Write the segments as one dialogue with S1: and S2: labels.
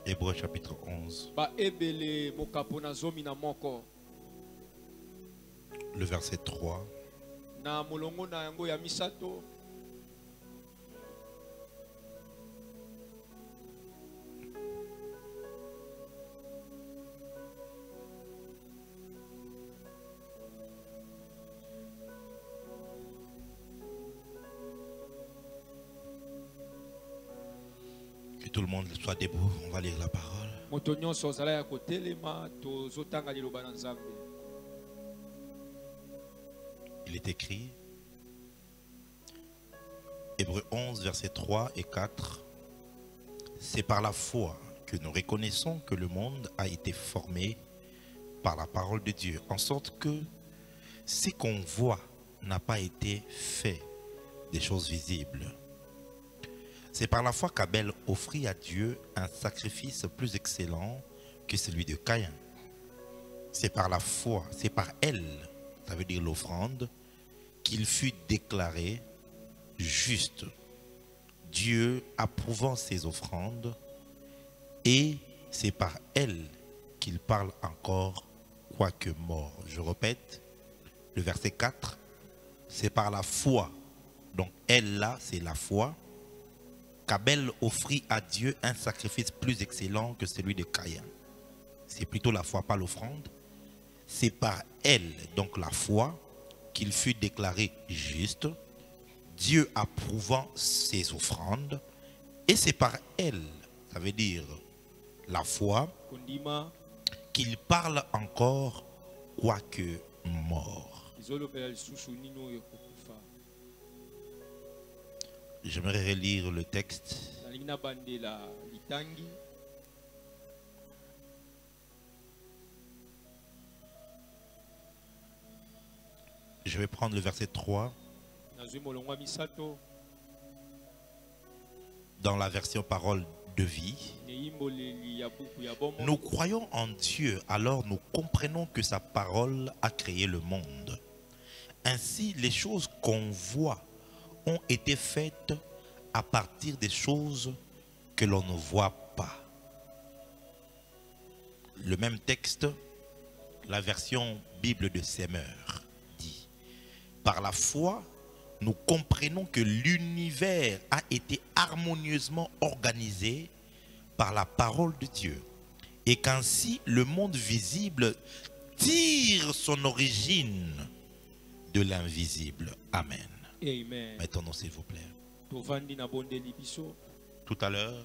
S1: Hébreux chapitre 11. Le verset 3. Que tout le monde soit debout, on va lire la parole. Il est écrit, Hébreux 11, versets 3 et 4. C'est par la foi que nous reconnaissons que le monde a été formé par la parole de Dieu, en sorte que ce qu'on voit n'a pas été fait des choses visibles. C'est par la foi qu'Abel offrit à Dieu un sacrifice plus excellent que celui de Caïn. C'est par la foi, c'est par elle, ça veut dire l'offrande, qu'il fut déclaré juste, Dieu approuvant ses offrandes, et c'est par elle qu'il parle encore, quoique mort. Je répète, le verset 4, c'est par la foi, donc elle là, c'est la foi, qu'Abel offrit à Dieu un sacrifice plus excellent que celui de Caïn. C'est plutôt la foi, pas l'offrande. C'est par elle, donc la foi, qu'il fut déclaré juste, Dieu approuvant ses offrandes, et c'est par elle, ça veut dire la foi, qu'il parle encore, quoique mort. J'aimerais relire le texte. Je vais prendre le verset 3 dans la version parole de vie. Nous croyons en Dieu, alors nous comprenons que sa parole a créé le monde. Ainsi, les choses qu'on voit ont été faites à partir des choses que l'on ne voit pas. Le même texte, la version Bible de Semeur dit: par la foi, nous comprenons que l'univers a été harmonieusement organisé par la parole de Dieu et qu'ainsi le monde visible tire son origine de l'invisible. Amen.
S2: Amen.
S1: Mettons-nous s'il vous plaît. Tout à l'heure,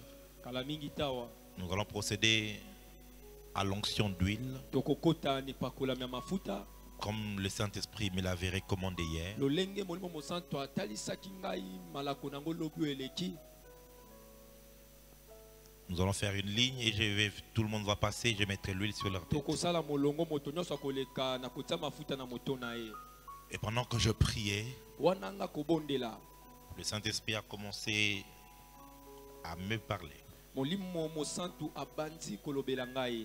S1: nous allons procéder à l'onction d'huile, comme le Saint-Esprit me l'avait recommandé hier. Nous allons faire une ligne et tout le monde va passer, je mettrai l'huile sur leur tête. Et pendant que je priais, le Saint-Esprit a commencé à me parler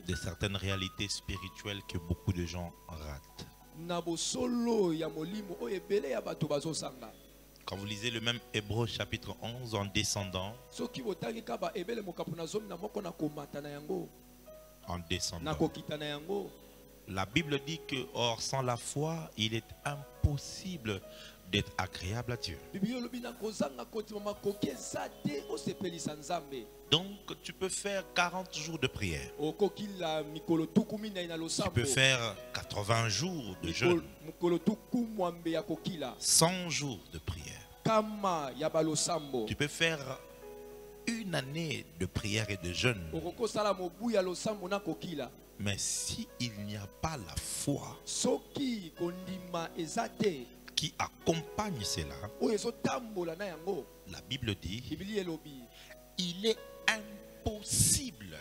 S1: de certaines réalités spirituelles que beaucoup de gens ratent. Quand vous lisez le même Hébreux chapitre 11 en descendant, la Bible dit que, or, sans la foi, il est impossible d'être agréable à Dieu. Donc, tu peux faire 40 jours de prière. Tu peux faire 80 jours de jeûne. 100 jours de prière. Tu peux faire une année de prière et de jeûne. Mais s'il n'y a pas la foi qui accompagne cela, la Bible dit, il est impossible.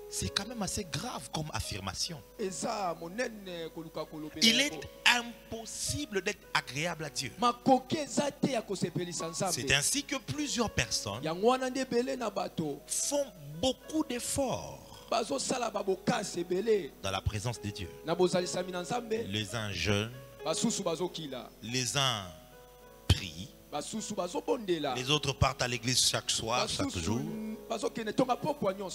S1: C'est quand même assez grave comme affirmation. Il est impossible d'être agréable à Dieu. C'est ainsi que plusieurs personnes font beaucoup d'efforts dans la présence de Dieu. Les uns jeûnent, les uns prient, les autres partent à l'église chaque soir, chaque jour.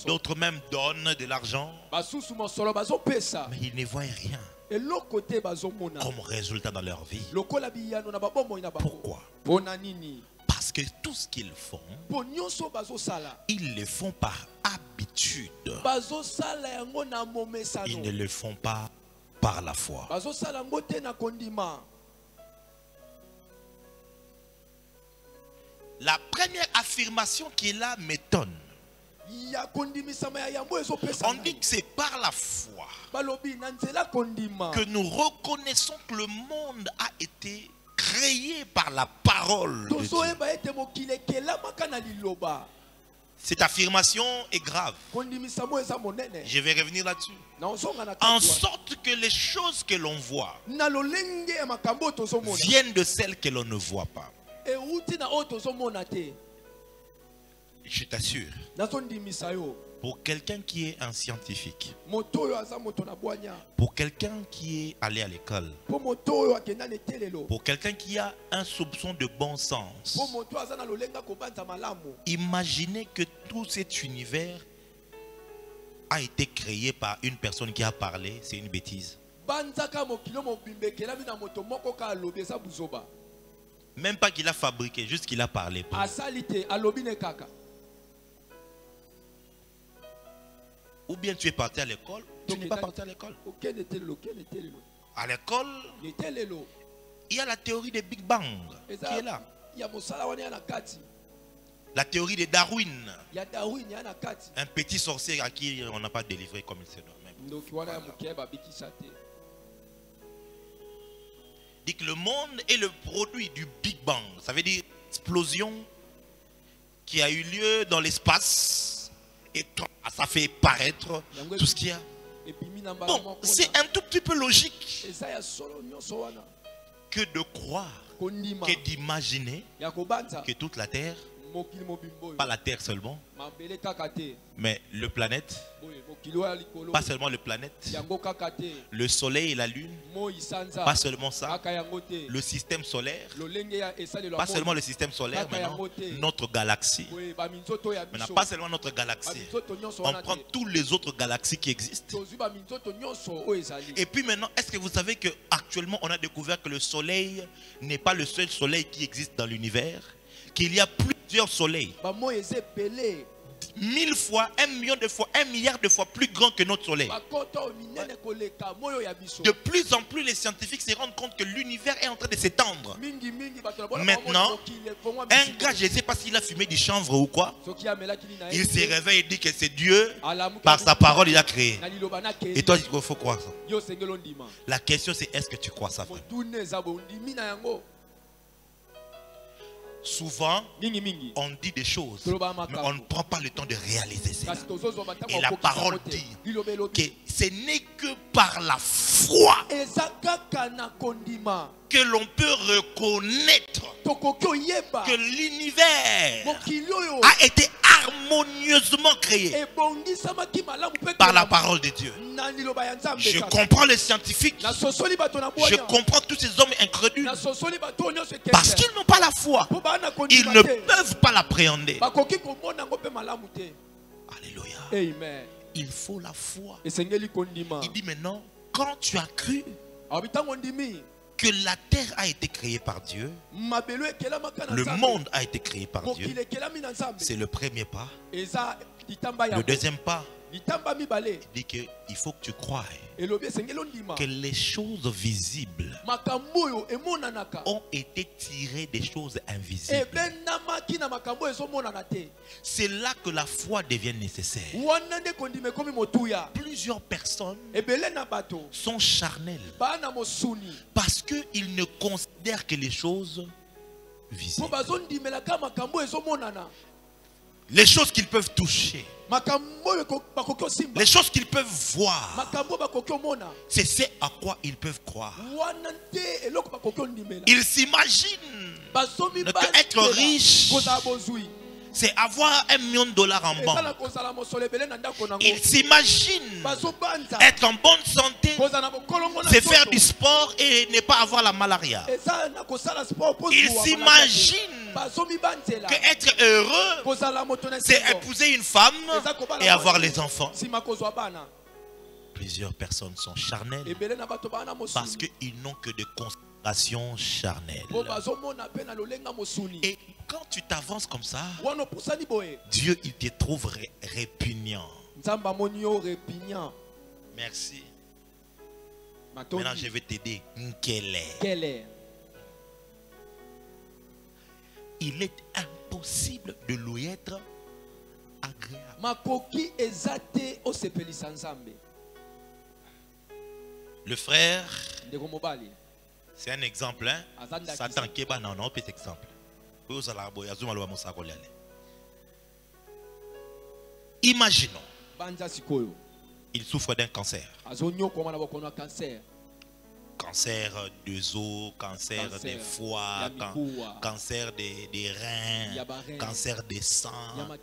S1: D'autres même donnent de l'argent, mais ils ne voient rien comme résultat dans leur vie. Pourquoi? Parce que tout ce qu'ils font, ils le font par habitude. Ils ne le font pas par la foi. La première affirmation qui est là m'étonne. On dit que c'est par la foi que nous reconnaissons que le monde a été créé par la parole de Dieu. Cette affirmation est grave. Je vais revenir là-dessus. En sorte que les choses que l'on voit viennent de celles que l'on ne voit pas. Je t'assure, pour quelqu'un qui est un scientifique, pour quelqu'un qui est allé à l'école, pour quelqu'un qui a un soupçon de bon sens, imaginez que tout cet univers a été créé par une personne qui a parlé, c'est une bêtise. Même pas qu'il a fabriqué, juste qu'il a parlé. Ou bien tu es parti à l'école, tu n'es pas parti à l'école. À l'école, il y a la théorie des Big Bang qui est là. La théorie de Darwin. Un petit sorcier à qui on n'a pas délivré comme il se doit. Voilà. Dit que le monde est le produit du Big Bang. Ça veut dire explosion qui a eu lieu dans l'espace. Et ça fait paraître tout ce qu'il y a. Bon, c'est un tout petit peu logique que de croire, que d'imaginer que toute la terre, pas la terre seulement, mais le planète, pas seulement le planète, le soleil et la lune, pas seulement ça, le système solaire, pas seulement le système solaire, maintenant, notre galaxie, maintenant, pas seulement notre galaxie, on prend toutes les autres galaxies qui existent. Et puis maintenant, est-ce que vous savez qu'actuellement on a découvert que le soleil n'est pas le seul soleil qui existe dans l'univers, qu'il y a plusieurs soleils, 1000 fois, 1 million de fois, 1 milliard de fois plus grand que notre soleil. De plus en plus, les scientifiques se rendent compte que l'univers est en train de s'étendre. Maintenant, un gars, je ne sais pas s'il a fumé du chanvre ou quoi, il se réveille et dit que c'est Dieu, par sa parole, il a créé. Et toi, il faut croire ça. La question, c'est est-ce que tu crois ça, frère? Souvent, on dit des choses, mais on ne prend pas le temps de réaliser cela. Et la parole dit que ce n'est que par la foi que l'on peut reconnaître que l'univers a été harmonieusement créé par la parole de Dieu. Je comprends les scientifiques, je comprends tous ces hommes incrédules, parce qu'ils n'ont pas la foi, ils ne peuvent pas l'appréhender. Alléluia.
S2: Amen.
S1: Il faut la foi. Il dit maintenant, quand tu as cru que la terre a été créée par Dieu, le monde a été créé par Dieu, c'est le premier pas. Le deuxième pas, il dit qu'il faut que tu croies que les choses visibles ont été tirées des choses invisibles. C'est là que la foi devient nécessaire. Plusieurs personnes sont charnelles parce qu'ils ne considèrent que les choses visibles, les choses qu'ils peuvent toucher, les choses qu'ils peuvent voir. C'est ce à quoi ils peuvent croire. Ils s'imaginent qu'être riche, c'est avoir $1 million en banque. Ils s'imaginent être en bonne santé, c'est faire du sport et ne pas avoir la malaria. Ils s'imaginent Que être heureux, c'est épouser une femme et avoir les enfants. Plusieurs personnes sont charnelles parce qu'ils n'ont que des considérations charnelles. Et quand tu t'avances comme ça, Dieu il te trouve répugnant. Merci. Maintenant je vais t'aider. Quel est? Il est impossible de lui être agréable. Le frère, c'est un exemple. Hein? Satan qui est non, petit exemple. Imaginons, il souffre d'un cancer. Cancer des os, cancer des foies, cancer des reins, cancer des sangs.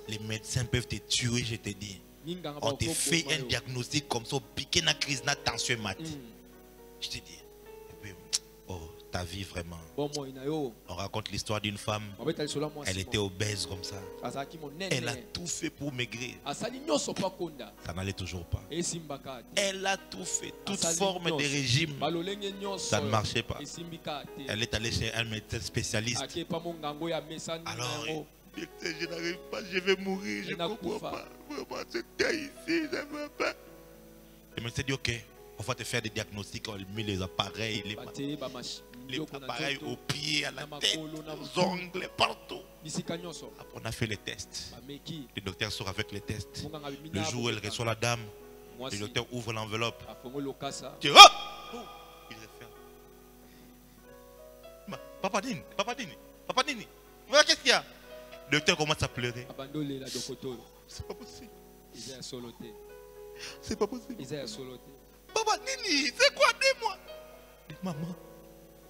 S1: Les médecins peuvent te tuer, je te dis. On te fait un diagnostic comme ça, piqué na crise, na tension mat. Je te dis, oh, ta vie vraiment. On raconte l'histoire d'une femme. Elle était obèse comme ça. Elle a tout fait pour maigrir. Ça n'allait toujours pas. Elle a tout fait, toute forme de régime. Ça ne marchait pas. Elle est allée chez un médecin spécialiste. Alors, je n'arrive pas, je vais mourir, je ne comprends pas. Vraiment, c'était ici, je ne veux pas. Le médecin dit ok, on va te faire des diagnostics, on met les appareils, les appareils aux pieds, à la tête, aux ongles, partout. Après, on a fait les tests. Le docteur sort avec les tests. Le jour où elle reçoit la dame, le docteur ouvre l'enveloppe. Il referme. Papa Dini, voilà qu'est-ce qu'il y a? Le docteur commence à pleurer. C'est pas possible. C'est pas possible. Papa Nini, c'est quoi? Dis-moi. Maman,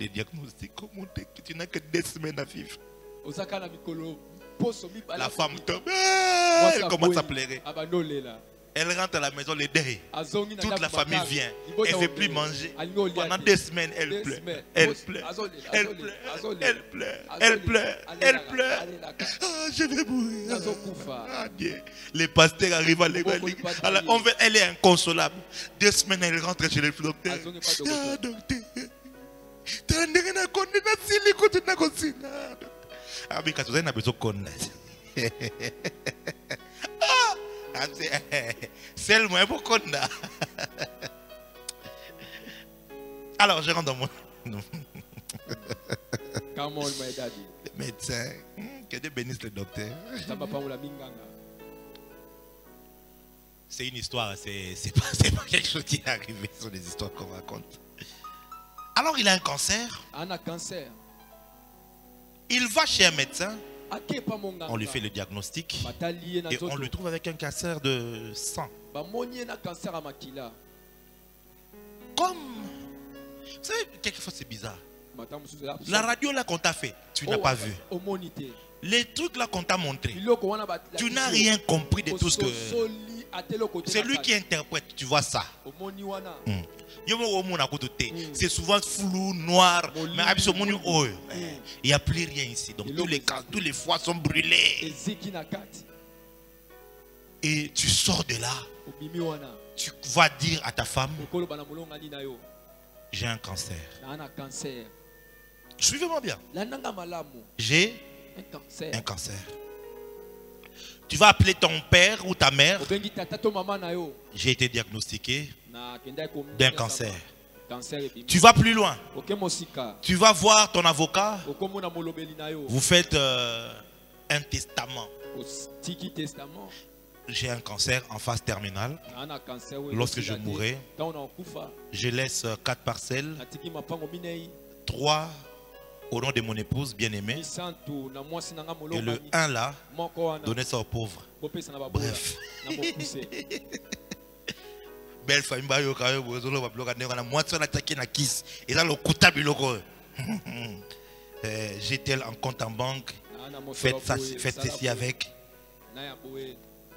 S1: les diagnostics ont montré que tu n'as que 2 semaines à vivre. La femme tombe. Elle commence à pleurer. Elle rentre à la maison, les deuil. Toute la famille vient. Elle ne veut plus manger. Pendant 2 semaines, elle pleure. Elle pleure. Elle pleure. Elle pleure. Elle pleure. Elle pleure. Ah, je vais mourir. Ah, Dieu. Les pasteurs arrivent à l'église. Elle est inconsolable. 2 semaines, elle rentre chez le docteur. Ah, docteur. Ah, mais quand vous avez besoin de connaître. C'est le moyen pour qu'on a. Alors, je rentre dans mon. Le médecin, que Dieu bénisse le docteur. C'est une histoire, c'est pas quelque chose qui est arrivé, ce sont des histoires qu'on raconte. Alors, il a un cancer. Il va chez un médecin. On lui fait le diagnostic et on le trouve avec un cancer de sang. Comme, vous savez, quelquefois c'est bizarre. La radio là qu'on t'a fait, tu n'as pas vu. Les trucs là qu'on t'a montré, tu n'as rien compris de tout ce que... C'est lui qui interprète, tu vois ça. C'est souvent flou, noir, mais il n'y a plus rien ici. Donc tous les foies sont brûlés. Et tu sors de là, tu vas dire à ta femme, j'ai un cancer. Suivez-moi bien. J'ai un cancer. Tu vas appeler ton père ou ta mère. J'ai été diagnostiqué d'un cancer. Tu vas plus loin. Tu vas voir ton avocat. Vous faites un testament. J'ai un cancer en phase terminale. Lorsque je mourrai, je laisse 4 parcelles. 3 au nom de mon épouse bien-aimée. Et le 1 là, donnez ça aux pauvres. Bref. Belle famille, j'ai tel en compte en banque. Faites ceci avec.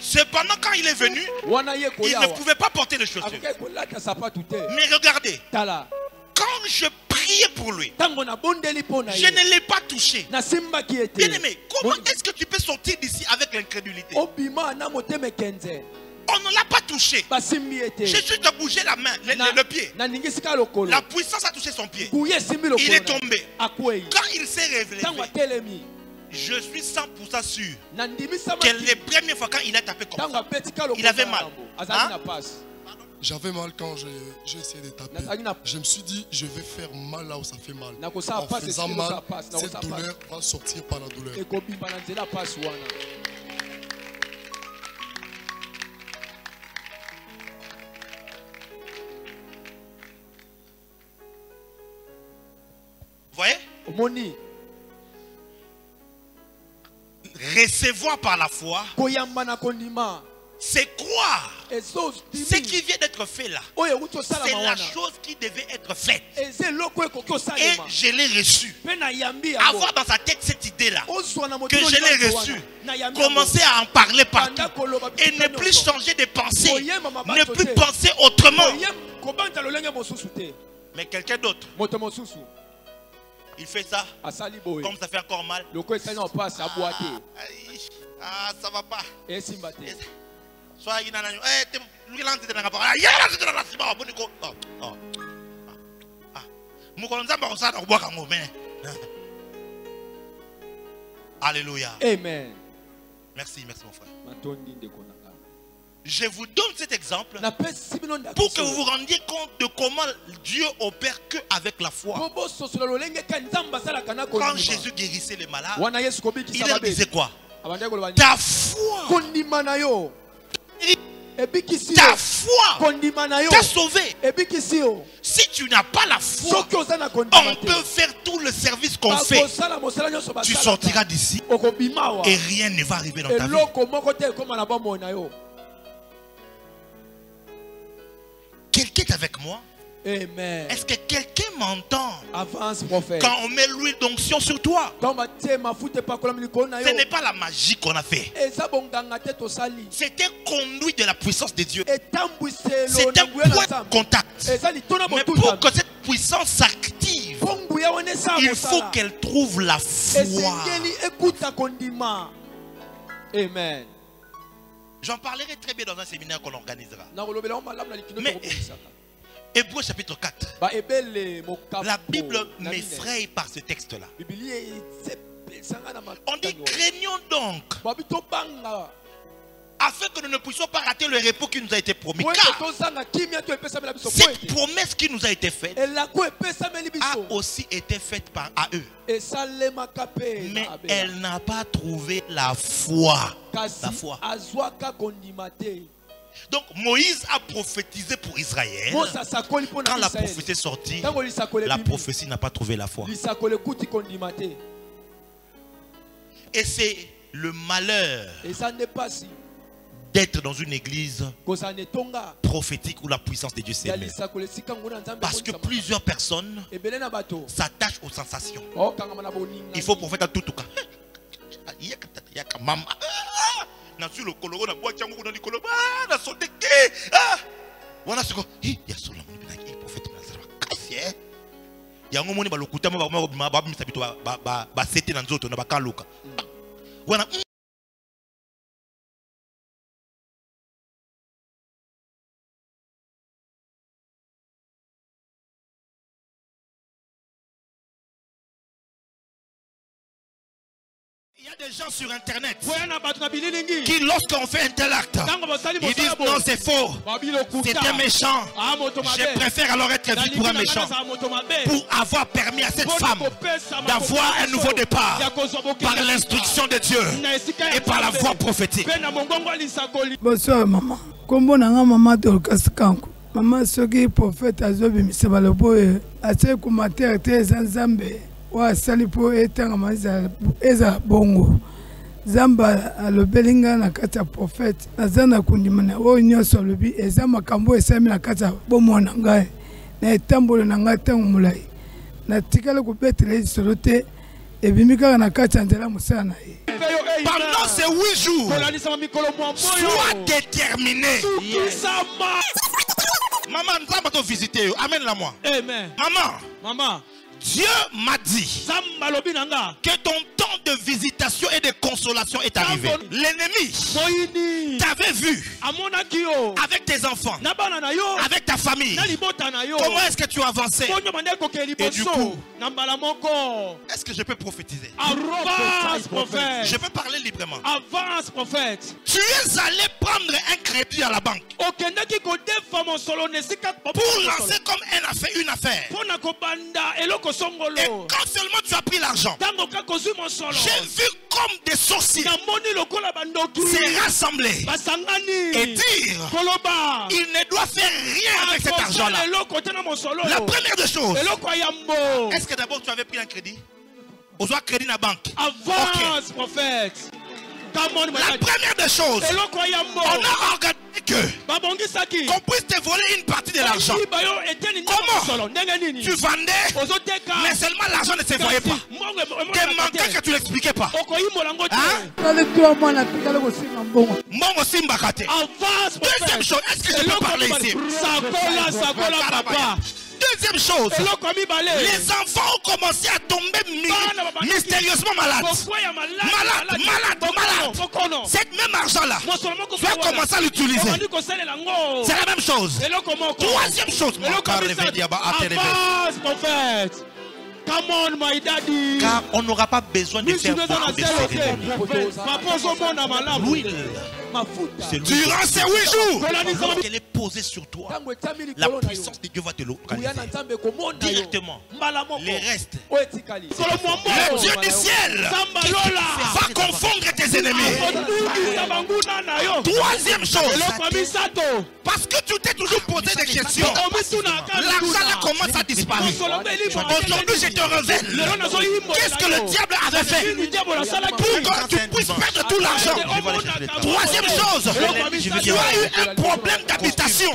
S1: Cependant, quand il est venu, il ne pouvait pas porter les chaussures. Mais regardez, quand je priais pour lui, je ne l'ai pas touché. Bien aimé, comment est-ce que tu peux sortir d'ici avec l'incrédulité? On ne l'a pas touché. Jésus t'a bougé la main, le pied. La puissance a touché son pied. Il est tombé. Quand il s'est réveillé, je suis 100% sûr que les premières fois quand il a tapé comme ça, il avait mal. Hein?
S2: J'avais mal quand j'ai essayé de taper. Je me suis dit, je vais faire mal là où ça fait mal. En faisant mal, cette douleur va sortir par la douleur.
S1: Vous voyez? Recevoir par la foi, c'est croire ce qui vient d'être fait là. C'est la chose qui devait être faite. Et je l'ai reçu. Avoir dans sa tête cette idée-là, que je l'ai reçue, commencer à en parler partout. Et ne plus changer de pensée. Ne plus penser autrement. Mais quelqu'un d'autre, il fait ça, comme ça fait encore mal. Ah, ça va pas. Soit il alléluia.
S3: Amen.
S1: Merci mon frère. Je vous donne cet exemple pour que vous vous rendiez compte de comment Dieu opère que avec la foi. Quand Jésus guérissait les malades, il leur disait quoi? Ta foi, ta foi t'a sauvé. Si tu n'as pas la foi, on peut faire tout le service qu'on fait. Tu sortiras d'ici et rien ne va arriver dans ta vie. Quelqu'un est avec moi?
S3: Amen.
S1: Est-ce que quelqu'un m'entend?
S3: Avance, prophète.
S1: Quand on met l'huile d'onction sur toi, ce n'est pas la magie qu'on a fait. C'est un conduit de la puissance de Dieu. C'est un point de contact. Mais pour que cette puissance s'active, il faut qu'elle trouve la foi.
S3: Amen.
S1: J'en parlerai très bien dans un séminaire qu'on organisera. Mais Hébreux chapitre 4. La Bible m'effraie par ce texte-là. On dit craignons donc, afin que nous ne puissions pas rater le repos qui nous a été promis. Car cette promesse qui nous a été faite a aussi été faite à eux. Mais elle n'a pas trouvé la foi. La foi. Donc Moïse a prophétisé pour Israël. Quand la prophétie est sortie, la prophétie n'a pas trouvé la foi. Et c'est le malheur d'être dans une église prophétique où la puissance de Dieu s'émet. Parce que plusieurs personnes s'attachent aux sensations. Il faut prophète à tout cas. Sur le coloro na boîte yango na likolo na sauté wana siko ya sola moni bina prophète na zara kasi yango moni ba lokuta ba misabito ba sete na nzoto na bakaluka wana. Il y a des gens sur internet qui, lorsqu'on fait un tel acte, ils disent non, c'est faux, c'est un méchant. Je préfère alors être vu pour un méchant, pour avoir permis à cette femme d'avoir un nouveau départ par l'instruction de Dieu et par la voix prophétique.
S4: Bonsoir maman. Kombo nanga maman Dorcas Kanku. Maman soki prophète azobi misabalobo ase kumater te zanzambe. Wa salipo etanga maza eza bongo zamba alobelinga na kati ya prophète nazana kundimana o nyoso lobi eza makambo esami na kati ya bomona ngai na etambolo na ngai tangu mulai na tikala ko betele solote
S1: Pendant ces 8 jours, sois déterminé. Maman, nous allons te visiter. Amène-la-moi.
S3: Amen.
S1: Maman. Dieu m'a dit que ton temps de visitation et de consolation est arrivé. L'ennemi t'avait vu avec tes enfants, avec ta famille. Comment est-ce que tu as avancé? Et du coup, est-ce que je peux prophétiser?
S3: Avance, prophète.
S1: Je peux parler librement.
S3: Avance, prophète.
S1: Tu es allé prendre un crédit à la banque pour lancer comme une affaire. Et quand seulement tu as pris l'argent, j'ai vu comme des sorciers se rassembler et dire il ne doit faire rien avec cet argent-là. La première des choses, est-ce que d'abord tu avais pris un crédit? Aux crédit à la banque.
S3: Avance, prophète.
S1: La première des choses, on a regardé qu'on puisse te voler une partie de l'argent. Comment? Tu vendais, mais seulement l'argent ne se voyait pas. Des manquants que tu n'expliquais pas. Deuxième chose, est-ce que je peux parler ici? Deuxième chose, les enfants ont commencé à tomber mystérieusement malades. Malades. Cet même argent-là, tu as commencé à l'utiliser. C'est la même chose. Troisième chose,
S3: come on, my daddy.
S1: Car on n'aura pas besoin de faire voir des cérémonies. L'huile. Durant ces 8 jours, qu'elle est posée sur toi, la puissance de Dieu va te localiser directement. Les restes, le Dieu du ciel va confondre tes ennemis. Troisième chose, parce que tu t'es toujours posé des questions, l'argent commence à disparaître. Aujourd'hui, je te révèle qu'est-ce que le diable avait fait pour que tu puisses perdre tout l'argent. Troisième chose, tu as eu un problème d'habitation.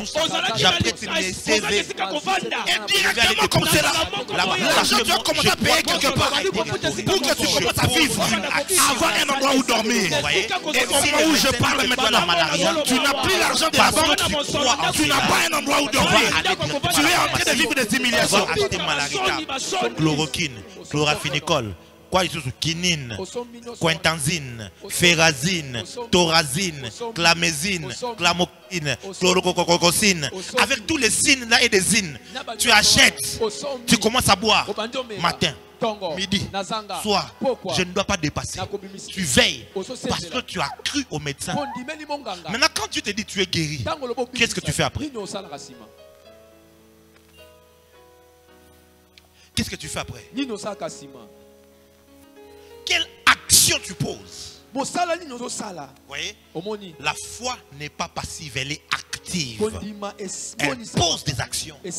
S1: Et directement comme c'est là, l'argent tu as commencé à payer quelque part pour que tu commences à vivre, avoir un endroit où dormir. Et au moment où je parle maintenant, tu n'as plus l'argent de la banque, tu n'as pas un endroit où dormir. Tu es en train de vivre des humiliations. Chloroquine, chloraphénicol, quinine, quintanzine, ferrazine, thorazine, clamésine, clamoquine, chlorocococine. Avec tous les signes là et des zines, tu achètes, tu commences à boire matin, midi, soir. Je ne dois pas dépasser. Tu veilles parce que tu as cru au médecin. Maintenant, quand tu te dis tu es guéri, qu'est-ce que tu fais après? Qu'est-ce que tu fais après? Quelle action tu poses? Vous voyez? La foi n'est pas passive, elle est active. Elle pose des actions. Et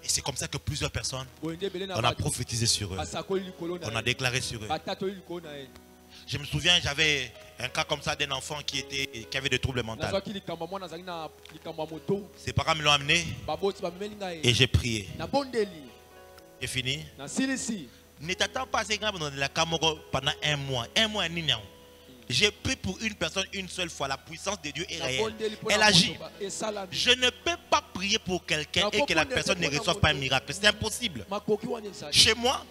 S1: c'est comme ça que plusieurs personnes, on a prophétisé sur eux. On a déclaré sur eux. Je me souviens, j'avais un cas comme ça d'un enfant qui avait des troubles mentaux. Ses parents me l'ont amené et j'ai prié. J'ai fini. Ne t'attends pas à ces gars dans la Camoro pendant un mois. Un mois et demi. J'ai prié pour une personne une seule fois. La puissance de Dieu est réelle. Elle agit. Je ne peux pas prier pour quelqu'un et que la personne ne reçoive pas un miracle. C'est impossible. Chez moi,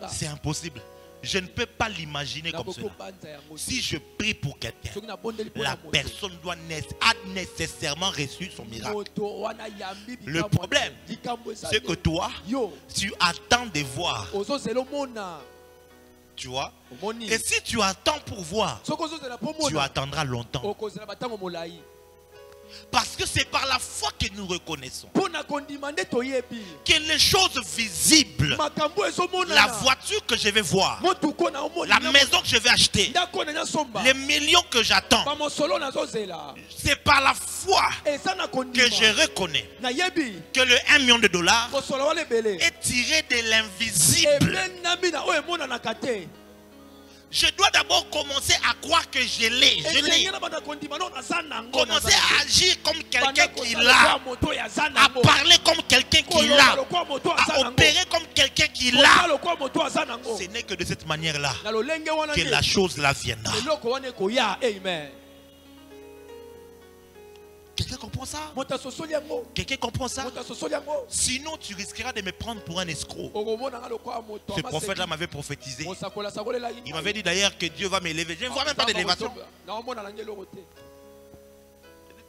S1: c'est impossible. Je ne peux pas l'imaginer comme cela. Si je prie pour quelqu'un, la personne a nécessairement reçu son miracle. Le problème, c'est que toi, tu attends de voir. Tu vois? Et si tu attends pour voir, tu attendras longtemps. Parce que c'est par la foi que nous reconnaissons que les choses visibles, la voiture que je vais voir, la maison que je vais acheter, les millions que j'attends, c'est par la foi que je reconnais que le 1 million de dollars est tiré de l'invisible. Je dois d'abord commencer à croire que je l'ai. Je l'ai. Commencer à agir comme quelqu'un qui l'a. À parler comme quelqu'un qui l'a. À opérer comme quelqu'un qui l'a. Ce n'est que de cette manière-là que la chose là viendra. Quelqu'un comprend ça? Quelqu'un comprend ça? Sinon, tu risqueras de me prendre pour un escroc. Ce prophète-là m'avait prophétisé. Il m'avait dit d'ailleurs que Dieu va m'élever. Je ne vois même pas d'élévation.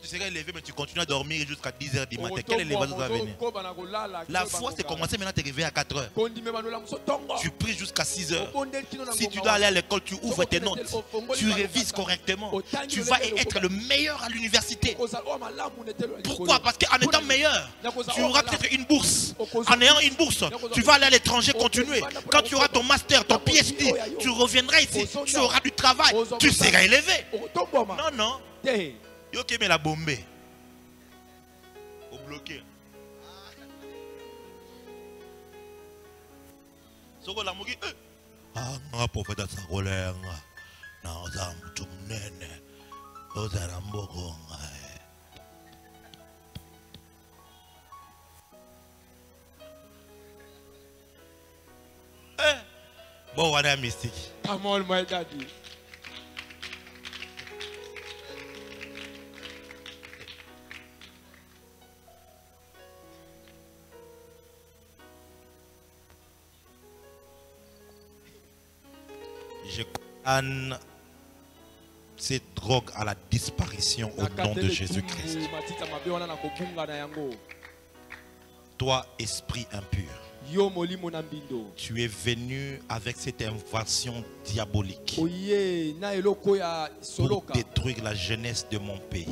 S1: Tu seras élevé, mais tu continues à dormir jusqu'à 10h du matin. Quelle élévation va venir? La foi, c'est commencer maintenant à te réveiller à 4h. Tu pries jusqu'à 6h. Si tu dois aller à l'école, tu ouvres tes notes. Tu révises correctement. Tu vas être le meilleur à l'université. Pourquoi? Parce qu'en étant meilleur, tu auras peut-être une bourse. En ayant une bourse, tu vas aller à l'étranger continuer. Quand tu auras ton master, ton PhD, tu reviendras ici. Tu auras du travail. Tu seras élevé. Non, non. Yo qui met la bombe au bloqué. Soko la mugi nga prophète sa colère na za mtu mnene ozara mboko bon wana mystique.
S3: Come on my daddy.
S1: Je condamne ces drogues à la disparition au nom de Jésus-Christ. Toi, esprit impur, tu es venu avec cette invasion diabolique pour détruire la jeunesse de mon pays.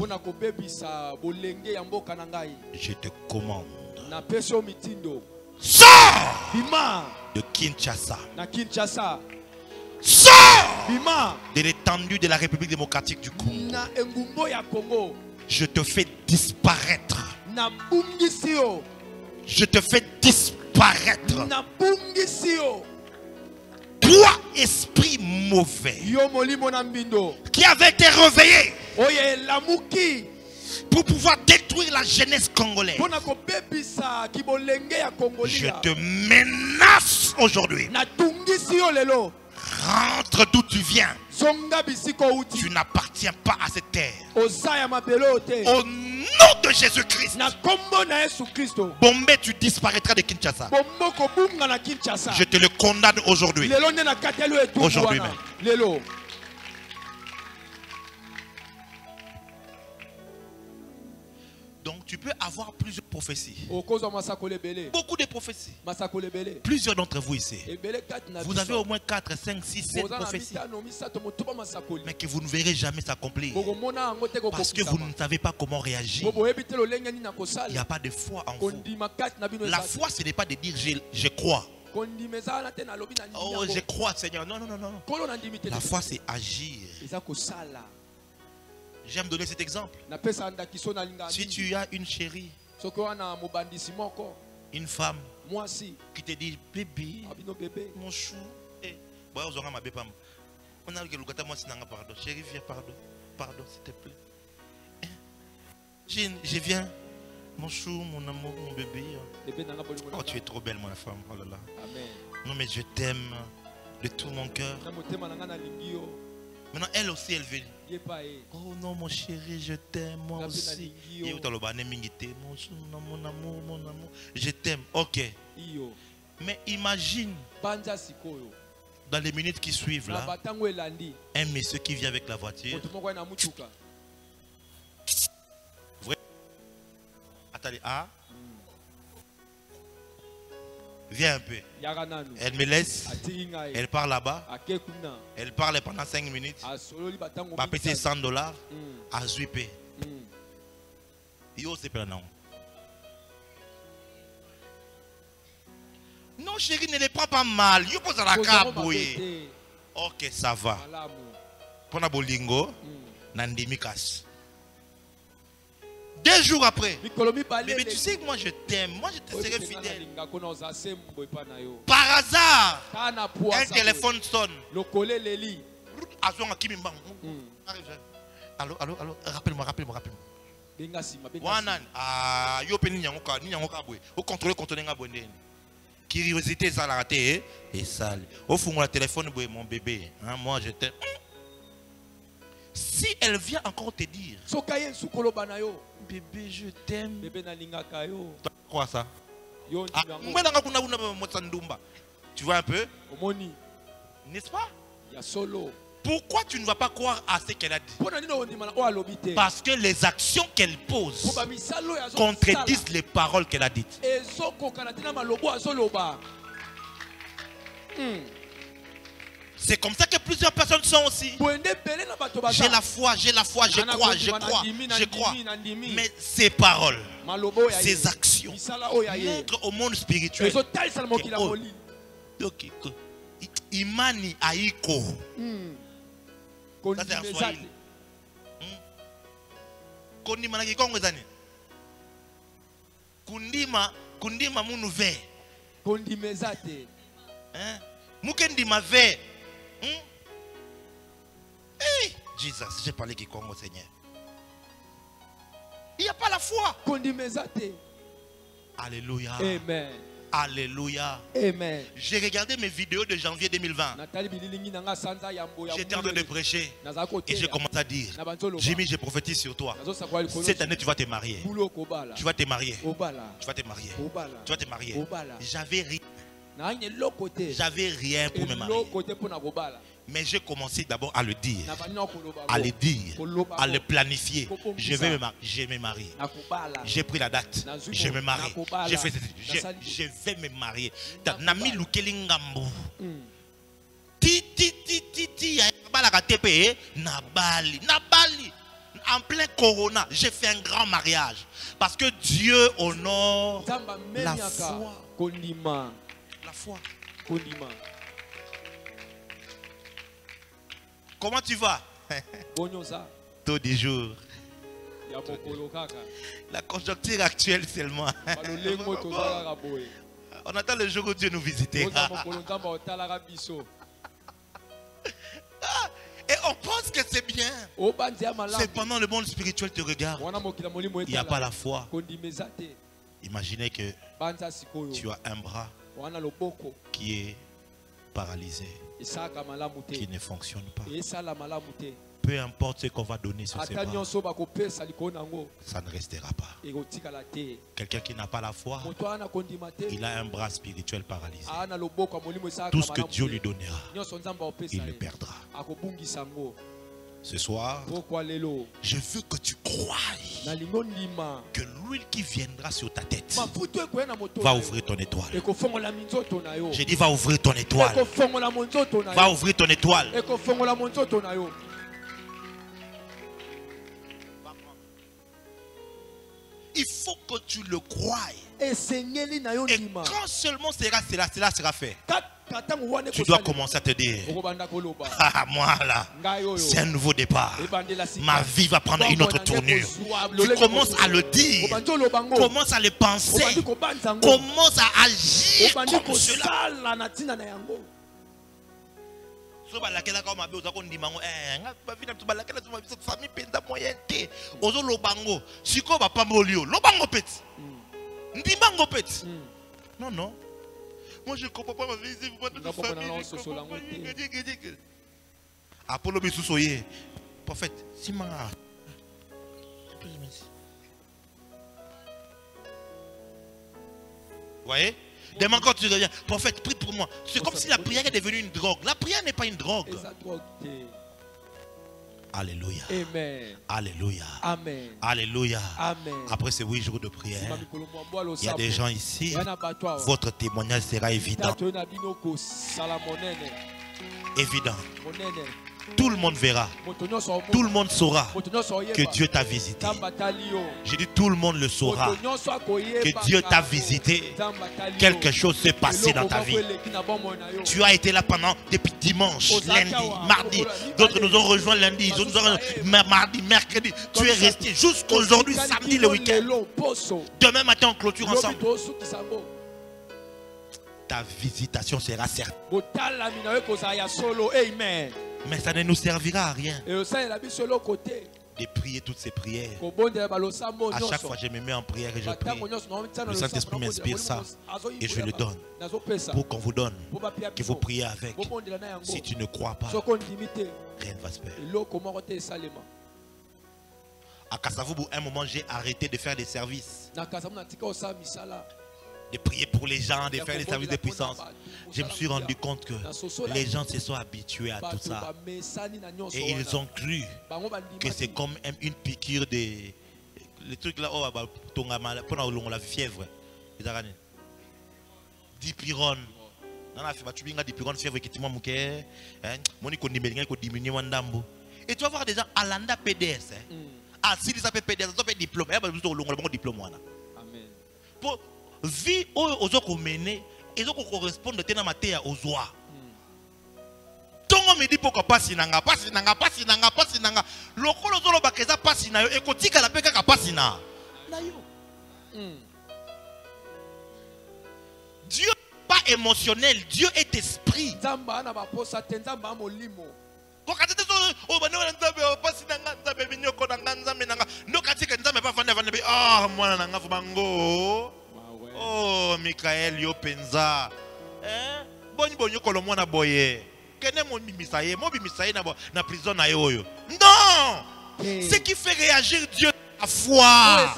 S1: Je te commande, sors de Kinshasa. Sors de l'étendue de la République démocratique du Congo. Je te fais disparaître. Je te fais disparaître. Toi, esprit mauvais, qui avait été réveillé pour pouvoir détruire la jeunesse congolaise, je te menace aujourd'hui. Rentre d'où tu viens. Tu n'appartiens pas à cette terre. Au nom de Jésus-Christ. Bombé, tu disparaîtras de Kinshasa. Je te le condamne aujourd'hui. Aujourd'hui même. Donc tu peux avoir plusieurs prophéties. Beaucoup de prophéties. Plusieurs d'entre vous ici. Vous avez au moins 4, 5, 6, 7 prophéties. Mais que vous ne verrez jamais s'accomplir. Parce que vous ne savez pas comment réagir. Il n'y a pas de foi en vous. La foi, ce n'est pas de dire je crois. Oh, je crois, Seigneur. Non, non, non, non. La foi, c'est agir. J'aime donner cet exemple. Si tu as une chérie, une femme qui te dit bébé, mon chou, pardon, chérie, viens, pardon, s'il te plaît. Je viens, mon chou, mon amour, mon bébé. Oh, tu es trop belle, ma femme. Oh là là. Non, mais je t'aime de tout mon cœur. Maintenant, elle aussi, elle veut. Oh non, mon chéri, je t'aime, moi aussi. Mon amour, mon amour. Je t'aime, ok. Mais imagine, dans les minutes qui suivent là, un monsieur qui vient avec la voiture. Attendez, viens un peu. Elle me laisse. Elle part là-bas. Elle parle pendant 5 minutes. Va payer $100 à Zuipé. Non, chérie, ne les prends pas mal. Yo pose la cabouille. Ok, ça va. Pona bolingo, nandimikas. 2 jours après. Mais tu sais que moi je t'aime. Moi je te serai fidèle. Par hasard, un téléphone sonne. Allô, rappelle-moi. Curiosité, ça l'a raté. Et ça. Au fond, mon téléphone, mon bébé. Moi je t'aime. Si elle vient encore te dire, bébé, je t'aime. Quoi ça? Tu vois un peu? N'est-ce pas? Pourquoi tu ne vas pas croire à ce qu'elle a dit? Parce que les actions qu'elle pose contredisent les paroles qu'elle a dites. C'est comme ça que plusieurs personnes sont aussi. J'ai la foi, je crois. Mais ces paroles, ces actions montrent au monde spirituel Imani Aiko. Ça c'est un Swahili. Kundima na Kikongo zani. Kundima munu ve.
S5: Kundimezate.
S1: Mukendima ve. Hey, Jesus, j'ai parlé Kikongo, Seigneur. Il n'y a pas la foi.
S5: Kundimezate.
S1: Alléluia.
S5: Amen.
S1: Alléluia.
S5: Amen.
S1: J'ai regardé mes vidéos de janvier 2020. J'étais en train de prêcher et j'ai commencé à dire, Jimmy, je prophétise sur toi. Cette année, tu vas te marier. Tu vas te marier. Tu vas te marier. Tu vas te marier. J'avais rien pour me marier. Mais j'ai commencé d'abord à le dire, à le planifier. Je me marie. J'ai pris la date. Je me marie. Je vais me marier. Nami Lukeli Ngambu. Nabali. En plein corona, j'ai fait un grand mariage. Parce que Dieu honore la foi. La foi. Comment tu vas? Tôt du jour. La conjoncture actuelle seulement. On attend le jour où Dieu nous visitera. Et on pense que c'est bien. C'est pendant le monde spirituel te regarde. Il n'y a pas la foi. Imaginez que tu as un bras qui est paralysé, qui ne fonctionne pas. Peu importe ce qu'on va donner sur ces bras, ça ne restera pas. Quelqu'un qui n'a pas la foi, il a un bras spirituel paralysé. Tout ce que Dieu lui donnera, il le perdra. Ce soir, je veux que tu croies que l'huile qui viendra sur ta tête va ouvrir ton étoile. J'ai dit va ouvrir ton étoile. Va ouvrir ton étoile. Il faut que tu le croies. Et quand seulement cela sera fait, tu dois commencer à te dire, ah, moi là, c'est un nouveau départ. Ma vie va prendre une autre tournure. Tu commences à le dire, commence à le penser, commence à agir comme cela. Non, non. Moi je ne comprends pas ma vie. Apollo Bissousoye. Prophète, si ma. Vous voyez? Demain quand tu reviens, prophète, prie pour moi. C'est comme si la prière est devenue une drogue. La prière n'est pas une drogue. Alléluia.
S5: Amen.
S1: Alléluia.
S5: Amen.
S1: Alléluia.
S5: Amen.
S1: Après ces 8 jours de prière, il y a des gens ici, votre témoignage sera évident. Évident. tout le monde verra, tout le monde saura que Dieu t'a visité. J'ai dit tout le monde le saura, que Dieu t'a visité. Quelque chose s'est passé dans ta vie. Tu as été là pendant depuis dimanche, lundi, mardi. D'autres nous ont rejoints lundi, d'autres nous ont rejoints mardi, mercredi. Tu es resté jusqu'aujourd'hui, samedi, le week-end. Demain matin, on clôture ensemble. Ta visitation sera certaine. Mais ça ne nous servira à rien de prier toutes ces prières. À chaque fois, je me mets en prière et je prie. Le Saint-Esprit m'inspire ça et je le donne pour qu'on vous donne, que vous priez avec. Si tu ne crois pas, rien ne va se faire. À Kasavubu, un moment, j'ai arrêté de faire des services, de prier pour les gens, de faire des services de puissance. Je me suis rendu compte que les gens se sont habitués à tout ça. Et ils ont cru que c'est comme une piqûre de... Les trucs là, pour la fièvre. Dipyrone. Et tu vas voir des gens à l'anda PDS. Ah, si ils appellent PDS, ils appellent diplôme. Pour vie aux autres menés, ils ont correspondre à matéria aux oies. Tongo me dit pourquoi pas sinanga, pas sinanga, pas sinanga, pas sinanga. Lokolo zolo bakeza pas sinayo, ekotika la peka ka pas sina. Dieu n'est pas émotionnel, Dieu est esprit. Oh, Michael, yo penza. Boni bonyo kolomona boye. Kene mon bimisaye, na prison na yo. Non! Ce qui fait réagir Dieu, la foi.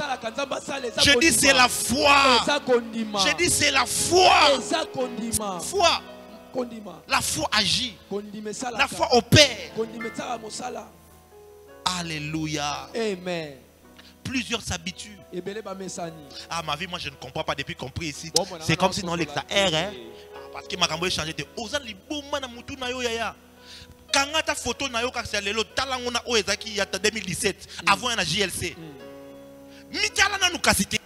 S1: Je dis c'est la foi. Je dis c'est la foi. Foi. La foi agit. La foi opère. Alléluia.
S5: Amen.
S1: Plusieurs s'habituent. Ah, ma vie, moi je ne comprends pas depuis qu'on prie ici. C'est comme si dans l'extérieur, hein? Parce que ma cambo est changé. Oza liboma na mutu na yo yaya. Kanga ta photo na yo kasi lelo talangona o ezaki ya 2017 avant na JLC. Mitala na nukasite.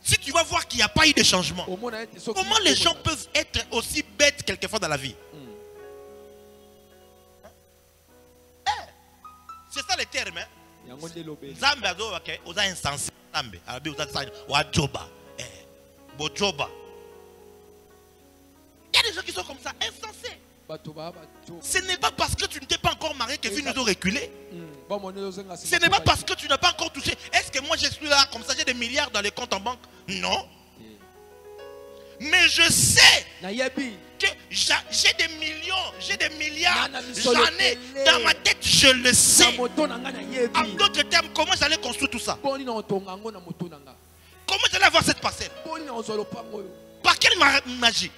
S1: Si tu vas voir qu'il n'y a pas eu de changement, comment les gens peuvent être aussi bêtes quelquefois dans la vie? C'est ça le terme, hein? Nzambe azo wake oza insensé Nzambe arabi oza tsanya wa joba bojoba. Il y a des gens qui sont comme ça, insensés. Ce n'est pas parce que tu ne t'es pas encore marié que vie nous a reculé. Ce n'est pas parce que tu n'as pas encore touché. Est-ce que moi je suis là comme ça, j'ai des milliards dans les comptes en banque? Non. Mais je sais que j'ai des millions, j'ai des milliards, j'en ai dans ma tête, je le sais. En d'autres termes, comment j'allais construire tout ça? Comment j'allais avoir cette parcelle? Par quelle magie?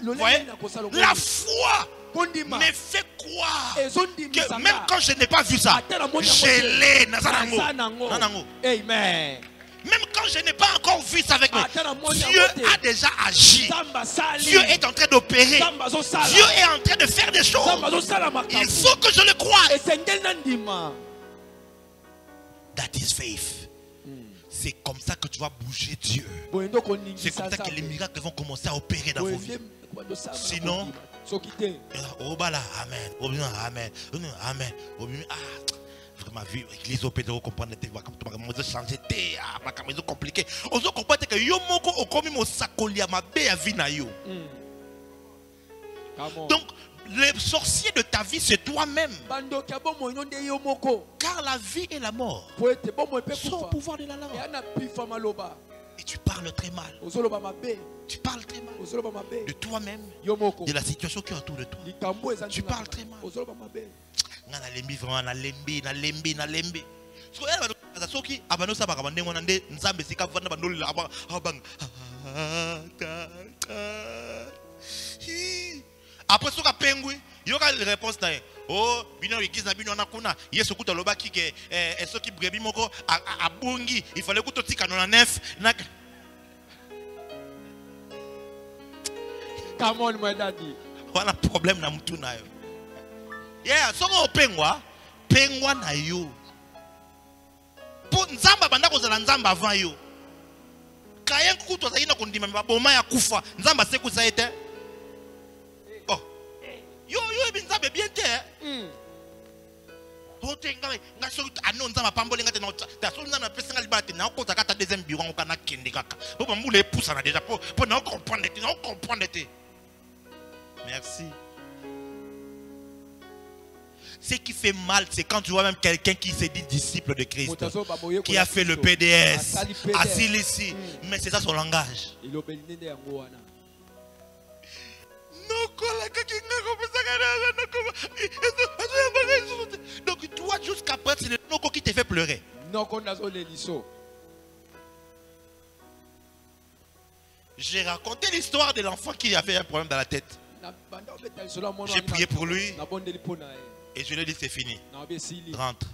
S1: Vous voyez? La foi me fait croire que même quand je n'ai pas vu ça, je l'ai. Amen. Même quand je n'ai pas encore vu ça avec moi, Dieu a déjà agi. Dieu est en train d'opérer. Dieu est en train de faire des choses. Il faut que je le croie. That is faith. C'est comme ça que tu vas bouger Dieu. C'est comme ça que les miracles vont commencer à opérer dans vos vies. Sinon, oh bah là, amen, amen, amen, ma vie, l'église au pédro comprendre que changer ma camisole compliquée. On se comprend que yo moko okomi mo sakolia ma be ya vie na yo. Donc le sorcier de ta vie c'est toi-même. Car la vie et la mort sont au pouvoir de la langue. Et tu parles très mal. Tu parles très mal de toi-même, de la situation qui est autour de toi. Tu parles très mal. Après ce pengui, il y aura la réponse. Oh, bino église na bino na kuna, yeso kuta lobaki ke eso ki brebi moko a bungi, il fallait kuto tika na neuf na.
S5: Come on my daddy.
S1: Voilà problème na mutu na yo. Yeah, songo pengwa. Pengwa na yo. Po nzamba banda kozala nzamba avant yo. Kayen kutu azalina kondima maboma ya kufa. Nzamba se kusa ete. Oh. Yo nzamba bien te. Hote nga so ano nzamba pambole ngate na ta so nzamba pesa nga libate na okota kata deuxième bureau ngokana kende kaka. Po bambule poussa na déjà po na comprendre te. Merci. Ce qui fait mal, c'est quand tu vois même quelqu'un qui s'est dit disciple de Christ, qui a fait le PDS, assis ici, mais c'est ça son langage. Donc toi, jusqu'à présent, c'est le Noko qui te fait pleurer. J'ai raconté l'histoire de l'enfant qui avait un problème dans la tête. J'ai prié pour lui. Et je lui ai dit c'est fini. Rentre.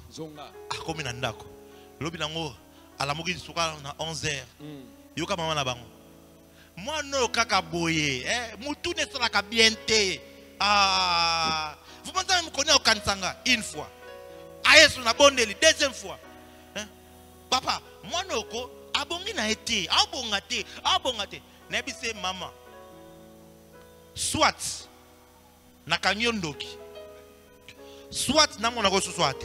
S1: Akomi na ndako. Lobi nango alamuki suka na 11h. Yoka mama na bango. Moi no kaka boye, mutu ne sala ka bien te. Ah, vous pensez me connaître au Kansanga une fois. Ayesu na bondeli deuxième fois. Papa, moi no ko abongi na été, abongate. Nebi se maman. Soit na kanyondoki. Soit na mona reçu soit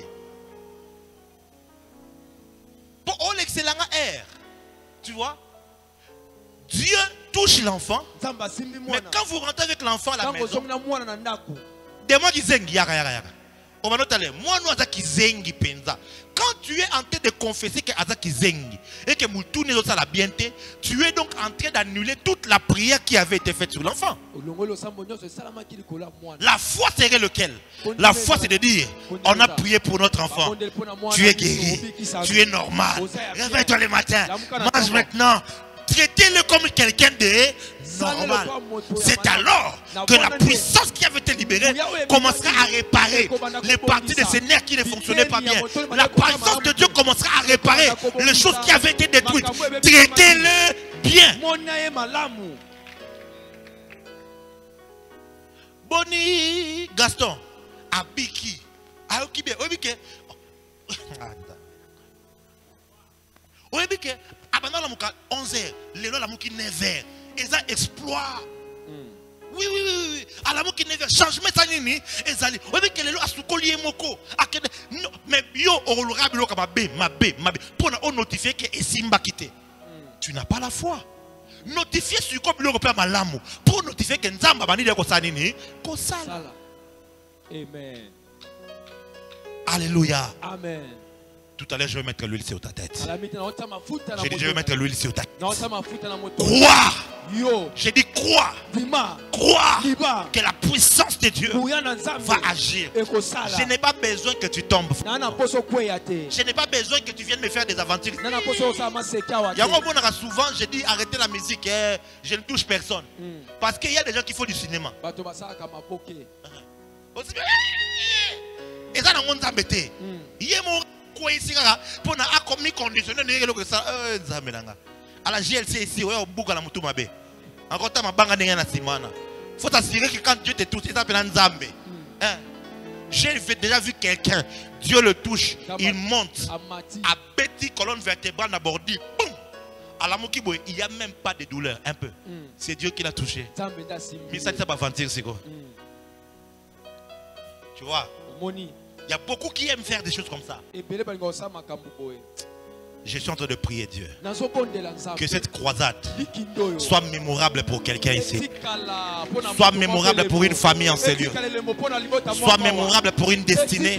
S1: pour l'excellent air, tu vois, Dieu touche l'enfant, mais quand vous rentrez avec l'enfant à la maison, demande qui zengi yaka. On va noter moi nous azaki zengi penza. Quand tu es en train de confesser que azaki zengi et que mutu ne la bienté, tu es donc en train d'annuler toute la prière qui avait été faite sur l'enfant. La foi serait lequel? La foi c'est de dire on a prié pour notre enfant. Tu es guéri, tu es normal. Réveille-toi le matin, mange maintenant. Traitez-le comme quelqu'un de normal. C'est alors que la puissance qui avait été libérée commencera à réparer les parties de ses nerfs qui ne fonctionnaient pas bien. La puissance de Dieu commencera à réparer les choses qui avaient été détruites. Traitez-le bien. Boni Gaston, Abiki, Aokibe, Obike. Obike. Abandon la mouka 11h, les lois la mouki 9h. Et ça exploit. Oui. À la mouki 9h, changement ça nini. Et ça, on dit que les lois sont colliées moko. Mais yo, on l'aura bilo comme ma bé. Pour nous notifier que Simba quitté. Tu n'as pas la foi. Notifier sur comme l'Européen malamu. Pour notifier que Nzamba bani de kosa nini. Kosala.
S5: Amen.
S1: Alléluia.
S5: Amen.
S1: Tout à l'heure, je vais mettre l'huile sur ta tête. J'ai dit, je vais mettre l'huile sur ta tête.
S5: Crois.
S1: J'ai dit, crois. Crois que la puissance de Dieu va agir. Je n'ai pas besoin que tu tombes. Je n'ai pas besoin que tu viennes me faire des aventures. Souvent, je dis, arrêtez la musique. Je ne touche personne. Parce qu'il y a des gens qui font du cinéma. Et ça, dans mon embêté. Pour na commis conditionné que ça à la GLC ici ouais au bouga la mutu mabe encore ta mabanga ndenge na simana faut t'assurer que quand Dieu te touche il s'appelle Nzambe. J'ai déjà vu quelqu'un, Dieu le touche, il monte à petite colonne vertébrale d'abordie, boum, à la mokiboy, il n'y a même pas de douleur, un peu. C'est Dieu qui l'a touché. Mais ça ne s'est pas mentir, c'est quoi? Tu vois? Il y a beaucoup qui aiment faire des choses comme ça. Je suis en train de prier Dieu que cette croisade soit mémorable pour quelqu'un ici, soit mémorable pour une famille en ces lieux, soit mémorable pour une destinée,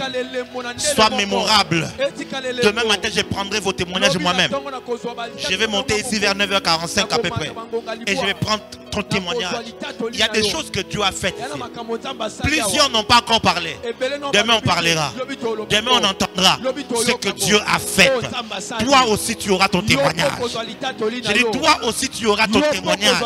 S1: soit mémorable. Demain matin, je prendrai vos témoignages moi-même. Je vais monter ici vers 9h45 à peu près et je vais prendre ton témoignage. Il y a des choses que Dieu a faites ici. Plusieurs n'ont pas encore parlé. Demain, on parlera. Demain, on entendra ce que Dieu a fait. Toi aussi tu auras ton témoignage. Je dis toi aussi tu auras ton témoignage.